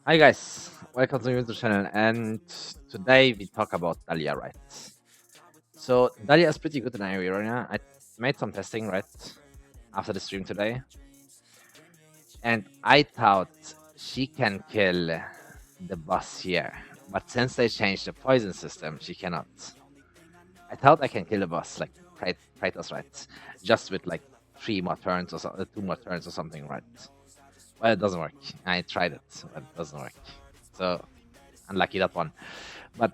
Hi guys, welcome to the YouTube channel, and today we talk about Dahlia, right? So Dahlia is pretty good in AoE arena. I made some testing right after the stream today, and I thought she can kill the boss here, but since they changed the poison system, she cannot. I thought I can kill the boss like Kratos, right? Just with like 3 more turns or 2 more turns or something, right? Well, it doesn't work. I tried it, but it doesn't work. So unlucky that one. But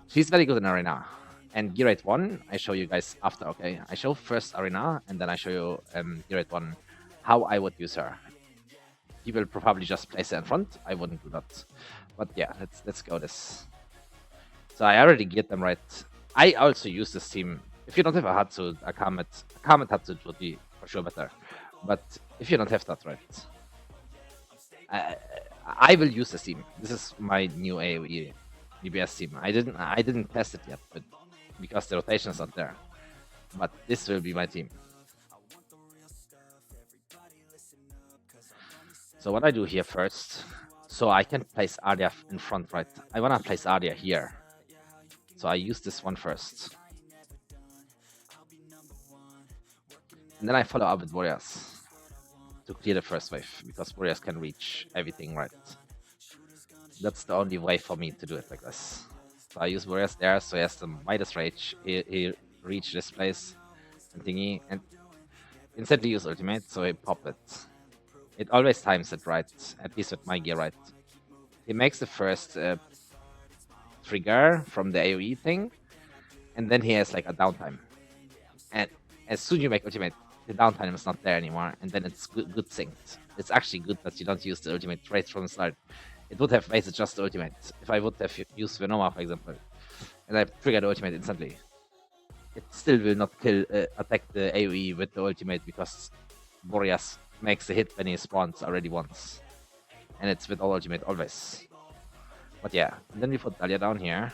she's very good in arena. And gear rate 1, I show you guys after, okay? I show first arena, and then I show you gear rate 1, how I would use her. He will probably just place her in front. I wouldn't do that. But yeah, let's go this. So I already geared them right. I also use this team. If you don't have a Hatsu, a Kamet Hatsu would be for sure better. But if you don't have that right, I, I will use this team. This is my new AoE DBS team. I didn't test it yet, but because the rotation is not there. But this will be my team. So what I do here first, so I can place Arya in front, right? I wanna place Arya here. So I use this one first. And then I follow up with warriors to clear the first wave, because warriors can reach everything, right? That's the only way for me to do it like this. So I use warriors there, so he has the Midas Rage. He reach this place and thingy, and instantly use ultimate, so he pop it. It always times it right, at least with my gear right. He makes the first trigger from the AoE thing, and then he has like a downtime. And as soon as you make ultimate, the downtime is not there anymore, and then it's good synced. It's actually good that you don't use the ultimate right from the start. It would have wasted just the ultimate. If I would have used Venoma, for example, and I triggered the ultimate instantly, it still will not attack the AoE with the ultimate, because Boreas makes the hit when he spawns already once. And it's with all ultimate always. But yeah, and then we put Dahlia down here.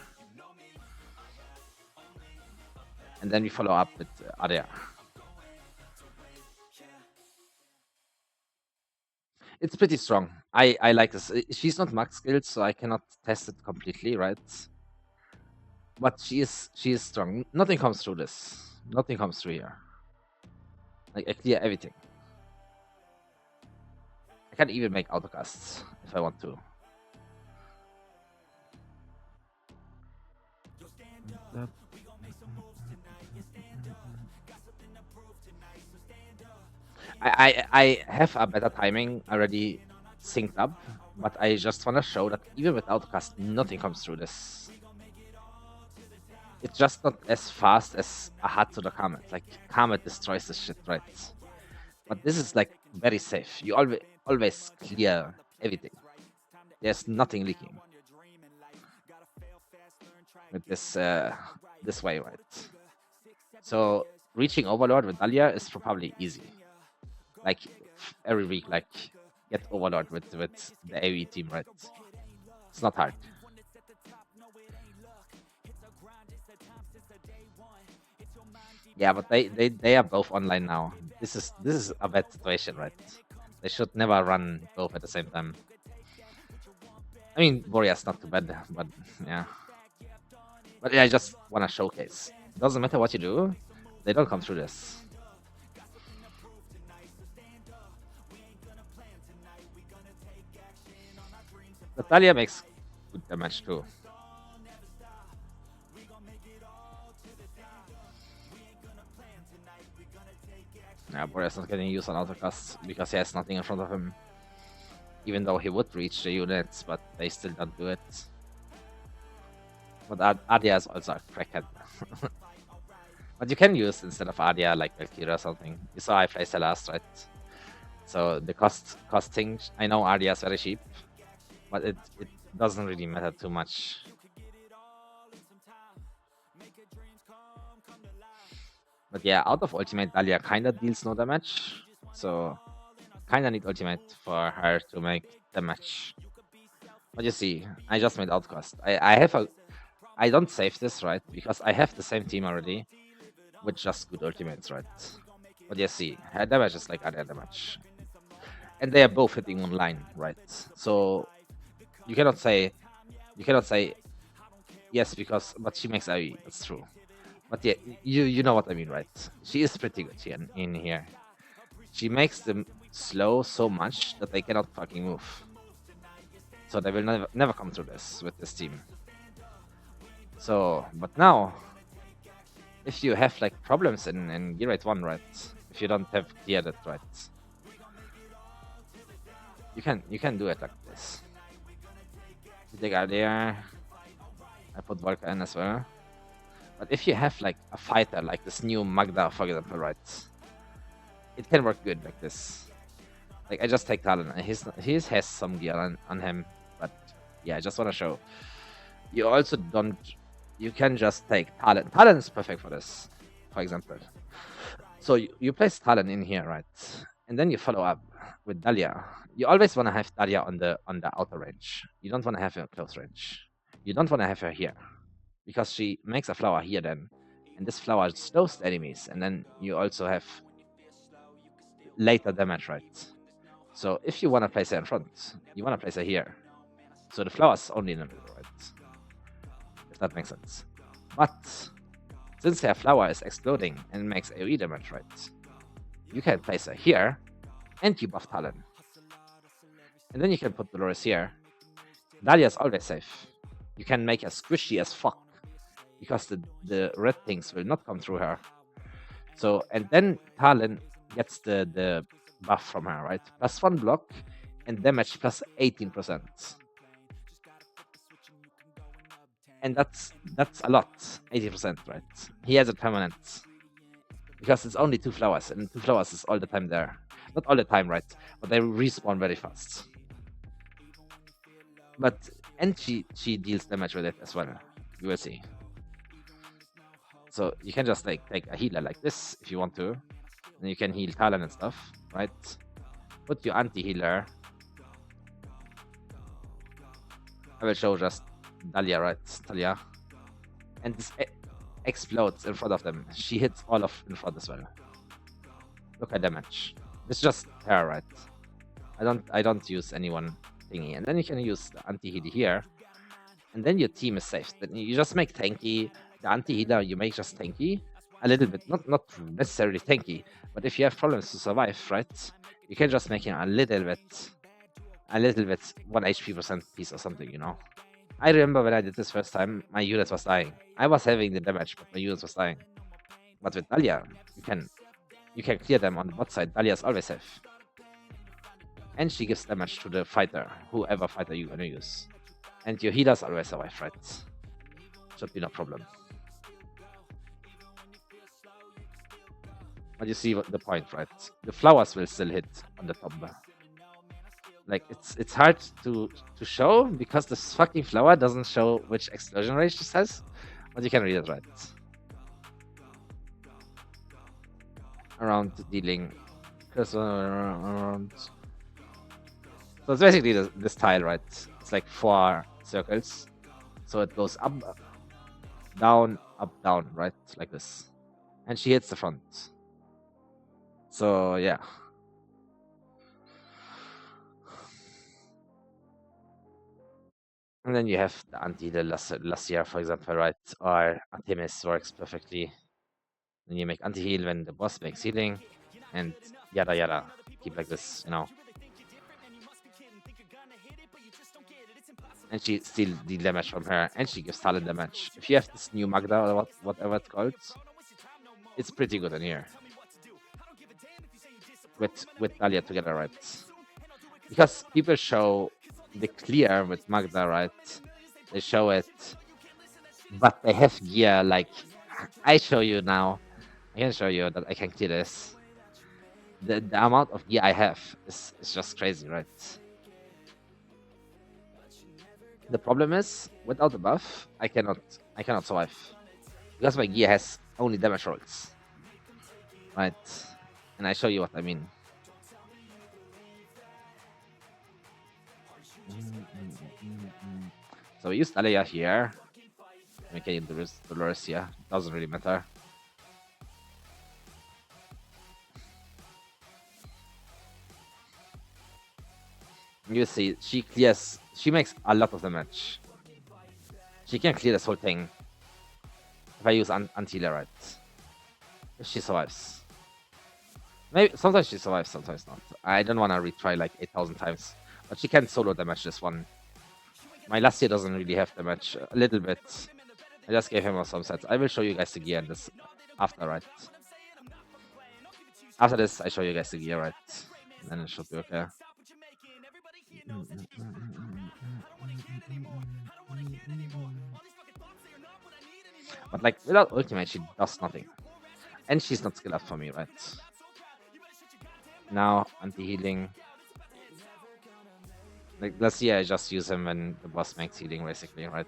And then we follow up with Arya. It's pretty strong. I like this. She's not max skilled, so I cannot test it completely, right? But she is strong. Nothing comes through this. Nothing comes through here. Like I clear everything. I can even make autocasts if I want to. I have a better timing already synced up, but I just want to show that even with autocast, nothing comes through this. It's just not as fast as a Hatsu the Kamet. Like Kamet destroys this shit, right? But this is like very safe. You always clear everything. There's nothing leaking with this way, right? So reaching Overlord with Dahlia is probably easy. Like every week, like get Overlord with the AoE team, right? It's not hard. Yeah, but they are both online now. This is a bad situation, right? They should never run both at the same time. I mean, Warrior's not too bad, but yeah. But yeah, I just want to showcase. Doesn't matter what you do, they don't come through this. Natalia makes good damage too. Yeah, Boreas not getting used on autocast because he has nothing in front of him. Even though he would reach the units, but they still don't do it. But Adia is also a crackhead. But you can use instead of Adia like Valkyria or something. You saw I placed the last, right? So the cost thing, I know Adia is very cheap, but it doesn't really matter too much. But yeah, out of ultimate, Dahlia kinda deals no damage, so kinda need ultimate for her to make damage. But you see, I just made outcast. I don't save this, right? Because I have the same team already with just good ultimates, right? But you see, her damage is like other damage. And they are both hitting one line, right? So You cannot say yes but she makes AoE. That's true. But yeah, you know what I mean, right? She is pretty good here in here. She makes them slow so much that they cannot fucking move. So they will never come through this with this team. So, but now, if you have like problems in gear rate 1, right? If you don't have cleared it right, you can do it like this. You take out there. I put Volker in as well. But if you have like a fighter like this new Magda, for example, right? It can work good like this. Like I just take Talon. He has some gear on him, but yeah, I just want to show. You also don't. You can just take Talon. Talon is perfect for this, for example. So you place Talon in here, right? And then you follow up with Dahlia. You always want to have Dahlia on the outer range. You don't want to have her close range. You don't want to have her here, because she makes a flower here then, and this flower slows the enemies, and then you also have later damage, right? So if you want to place her in front, you want to place her here. So the flower's only in the middle, right? If that makes sense. But since her flower is exploding and makes AoE damage, right? You can place her here, and you buff Talon. And then you can put Dolores here. Dahlia's always safe. You can make her squishy as fuck, because the red things will not come through her. So, and then Talon gets the buff from her, right? +1 block and damage plus 18%. And that's a lot, 80%, right? He has it permanent. Because it's only 2 flowers, and 2 flowers is all the time there. Not all the time, right? But they respawn very fast. But, and she deals damage with it as well. You will see. So you can just like take a healer like this if you want to. And you can heal Talon and stuff, right? Put your anti-healer. I will show just Dahlia, right? Dahlia. And this explodes in front of them. She hits all of in front as well. Look at damage. It's just her, right? I don't use anyone thingy. And then you can use the anti-heal here. And then your team is safe. Then you just make tanky. The anti-healer you make just tanky. A little bit. Not necessarily tanky. But if you have problems to survive, right? You can just make him a little bit 1 HP percent piece or something, you know. I remember when I did this first time, my unit was dying. I was having the damage, but my unit was dying. But with Dahlia, you can clear them on the bot side. Dahlia is always safe. And she gives damage to the fighter, whoever fighter you're gonna use. And your healers always survive, right? Should be no problem. But you see what the point, right? The flowers will still hit on the top bar. Like it's hard to show because this fucking flower doesn't show which explosion rate this has, but you can read it right. Around dealing, around. So it's basically this tile, right? It's like 4 circles, so it goes up, down, right? Like this, and she hits the front. So yeah. And then you have the anti-healer last year, for example, right? Or Artemis works perfectly. Then you make anti-heal when the boss makes healing, and yada yada. Keep like this, you know. And she still deal damage from her, and she gives talent damage. If you have this new Magda or whatever it's called, it's pretty good in here. With Dahlia together, right? Because people show the clear with Magda, right? They show it, but they have gear like I show you now. I can show you that I can clear this. The amount of gear I have is just crazy, right? The problem is without the buff, I cannot survive because my gear has only damage rolls, right? And I show you what I mean. So we use Dahlia here. We can use Dolores here. Doesn't really matter. You see, she makes a lot of damage. She can clear this whole thing if I use anti-healer right. If she survives. Maybe sometimes she survives, sometimes not. I don't want to retry like 8,000 times. But she can solo damage this one. My last year doesn't really have damage. A little bit. I just gave him some sets. I will show you guys the gear in this after, right? After this, I show you guys the gear, right? Then it should be okay. But like without ultimate, she does nothing. And she's not skill up for me, right? Now anti-healing. Like let's see, I just use him when the boss makes healing basically, right?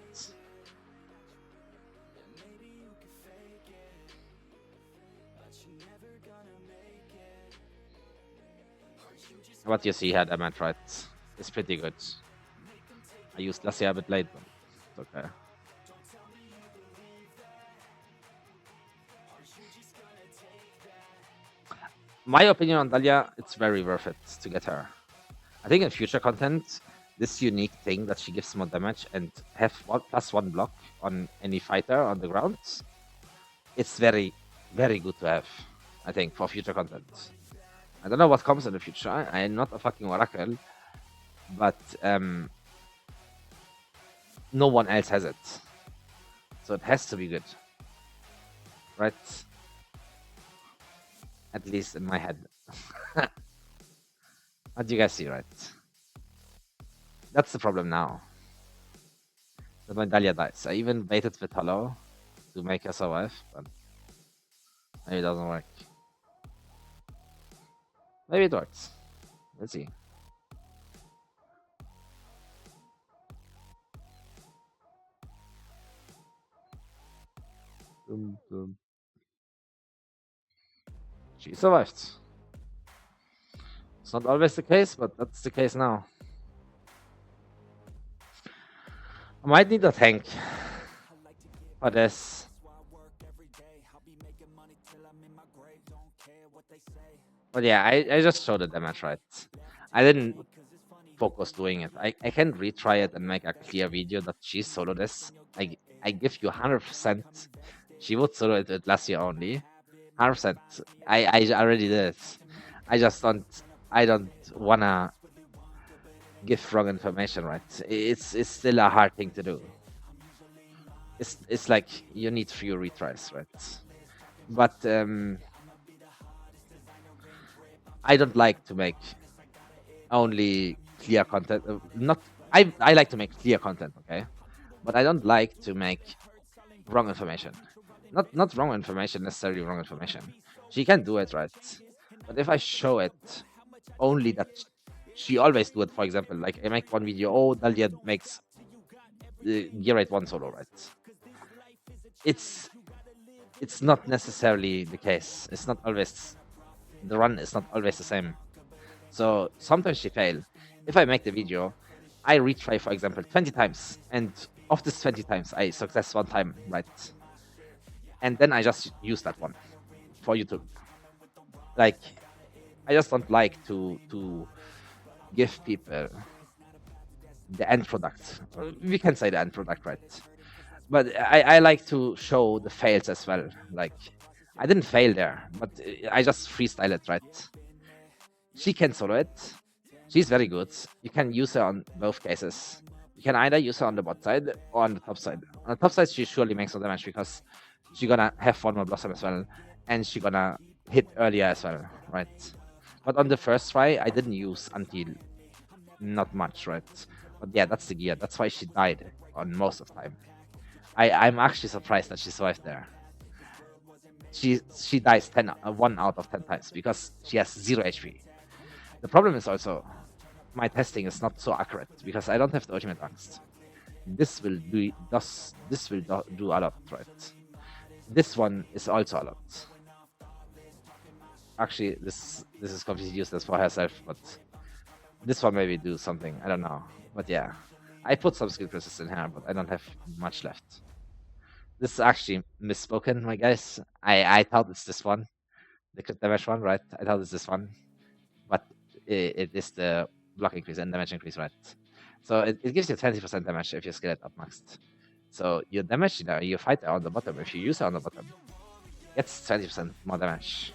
What you see here, damage, right? It's pretty good. I used Lassia a bit late, but it's okay. My opinion on Dahlia, it's very worth it to get her. I think in future content, this unique thing that she gives more damage and have +1 block on any fighter on the ground, it's very, very good to have, I think, for future content. I don't know what comes in the future. I'm not a fucking oracle, but no one else has it. So it has to be good. Right? At least in my head. What do you guys see, right? That's the problem now. That when Dahlia dies. I even baited with Hollow to make her survive, but maybe it doesn't work. Maybe it works. Let's see. She survived. It's not always the case, but that's the case now. I might need a tank for this. But yeah, I just showed the damage, right? I didn't focus doing it. I can retry it and make a clear video that she solo this. I give you 100%. She would solo it with last year only. 100%. I already did it. I don't wanna give wrong information, right? It's still a hard thing to do. It's like you need few retries, right? But I don't like to make only clear content. Not I like to make clear content, okay? But I don't like to make wrong information. Not wrong information, necessarily wrong information. She can do it, right? But if I show it only that she always do it, for example, like I make one video, oh, Dahlia makes gear rate 1 solo, right? It's not necessarily the case. It's not always, the run is not always the same. So sometimes she fail. If I make the video, I retry, for example, 20 times, and of this 20 times, I success 1 time, right? And then I just use that one for YouTube. Like, I just don't like to give people the end product. We can say the end product, right? But I like to show the fails as well. Like, I didn't fail there, but I just freestyle it, right? She can solo it. She's very good. You can use her on both cases. You can either use her on the bot side or on the top side. On the top side, she surely makes no damage because she's gonna have 1 more Blossom as well, and she's gonna hit earlier as well, right? But on the first try, I didn't use until not much, right? But yeah, that's the gear. That's why she died on most of the time. I'm actually surprised that she survived there. She dies 1 out of 10 times because she has 0 HP. The problem is also my testing is not so accurate because I don't have the ultimate angst. This will do a lot, right? This one is also a lot. Actually, this is completely useless for herself, but this one maybe do something. I don't know, but yeah, I put some skill process in here, but I don't have much left. This is actually misspoken, my guys. I thought it's this one, the crit damage one, right? I thought it's this one, but it is the block increase and damage increase, right? So it gives you 20% damage if you skill it up maxed. So your damage, your fighter on the bottom, if you use her on the bottom, gets 20% more damage.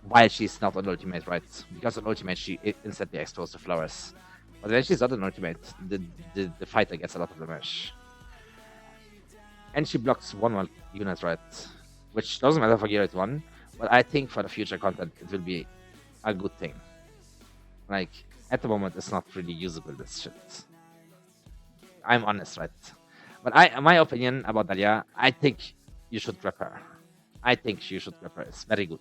While she's not on ultimate, right? Because on ultimate, she instantly explodes the flowers. But when she's not on ultimate, the fighter gets a lot of damage. And she blocks one unit, right? Which doesn't matter for Gear 1, but I think for the future content, it will be a good thing. Like, at the moment, it's not really usable, this shit. I'm honest, right? But my opinion about Dahlia, I think you should grab her. I think you should grab her. It's very good.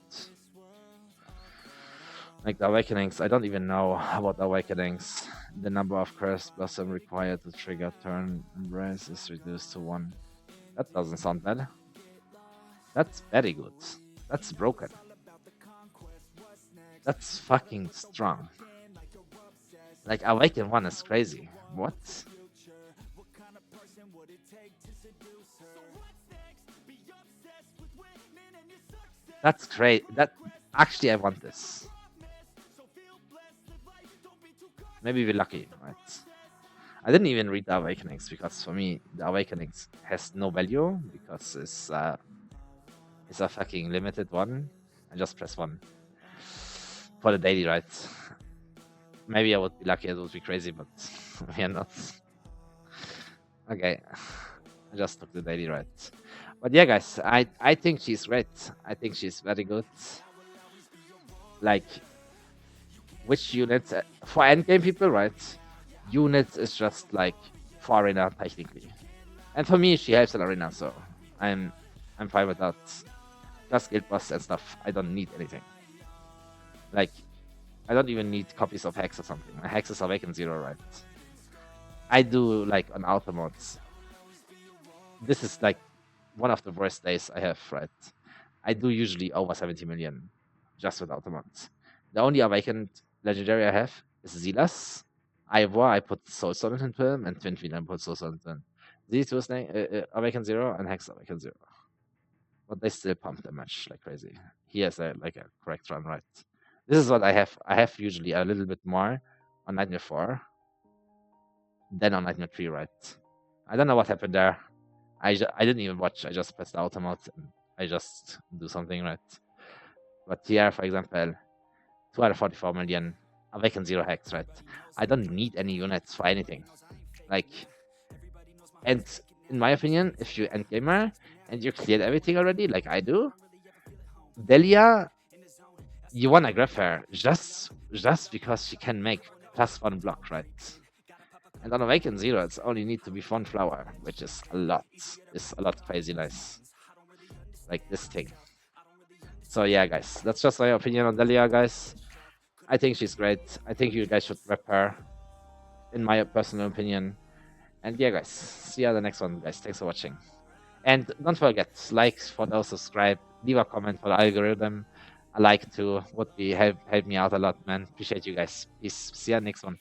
Like the Awakenings, I don't even know about the Awakenings. The number of Cursed Blossom required to trigger turn Embrace is reduced to 1. That doesn't sound bad. That's very good. That's broken. That's fucking strong. Like, Awaken 1 is crazy. What? That's great. Actually, I want this. Maybe we're lucky, right? I didn't even read the Awakenings because for me, the Awakenings has no value because it's a fucking limited one. I just press 1 for the daily, right? Maybe I would be lucky, it would be crazy, but we are not. Okay, I just took the daily, right? But yeah, guys, I think she's great. I think she's very good. Like, which units for endgame people, right? Units is just like for arena technically, and for me she helps in arena, so I'm fine with that. Plus guild boss and stuff, I don't need anything. Like, I don't even need copies of Hex or something. My Hex is Awaken 0, right? I do like on auto mods. This is like one of the worst days I have, right? I do usually over 70 million just with auto mods. The only awakened legendary I have is Zilas. Ivor, I put Soul Stone into him, and Twin Fiend, I put Soul Stone into him. These two Awaken 0 and Hex Awaken 0. But they still pump damage like crazy. He has a correct run, right? This is what I have. I have usually a little bit more on Nightmare 4 than on Nightmare 3, right? I don't know what happened there. I didn't even watch. I just pressed the automat and I just do something, right? But here, for example, 244 million, Awaken 0 Hex, right? I don't need any units for anything. Like, and in my opinion, if you end gamer and you cleared everything already, like I do, Dahlia, you wanna grab her just because she can make +1 block, right? And on Awaken 0, it's only need to be 1 flower, which is a lot. It's a lot crazy nice. Like this thing. So yeah, guys, that's just my opinion on Dahlia, guys. I think she's great. I think you guys should grab her, in my personal opinion. And yeah, guys, see you on the next one, guys. Thanks for watching. And don't forget, like for those subscribe, leave a comment for the algorithm. A like too would be help me out a lot, man. Appreciate you guys. Peace. See you next one.